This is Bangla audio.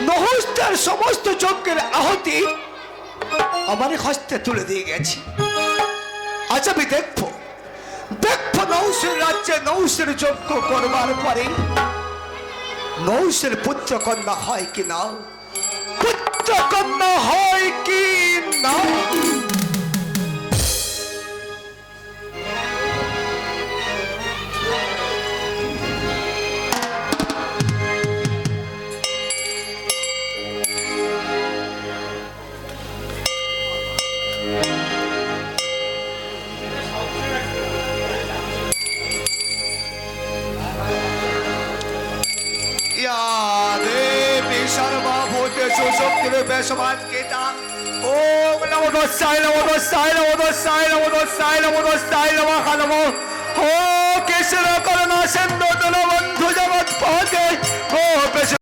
নহস্তার সমস্ত যজ্ঞের আহতি আমার হস্তে তুলে দিয়ে গেছি। আজ আমি দেখবো নৌসের রাজ্যে নৌসের যজ্ঞ করবার পরে নৌসের পুত্র কন্যা হয় কি না, পুত্র কন্যা হয় কি না। सर्वभूतेषु शक्तिरूपेण समास्थिता। ओम नमो दस्साय नमो दस्साय नमो दस्साय नमो दस्साय नमो दस्साय नमः नमो। ओ केशर करुणा सिंधु दीनबन्धु जगत्पते। ओ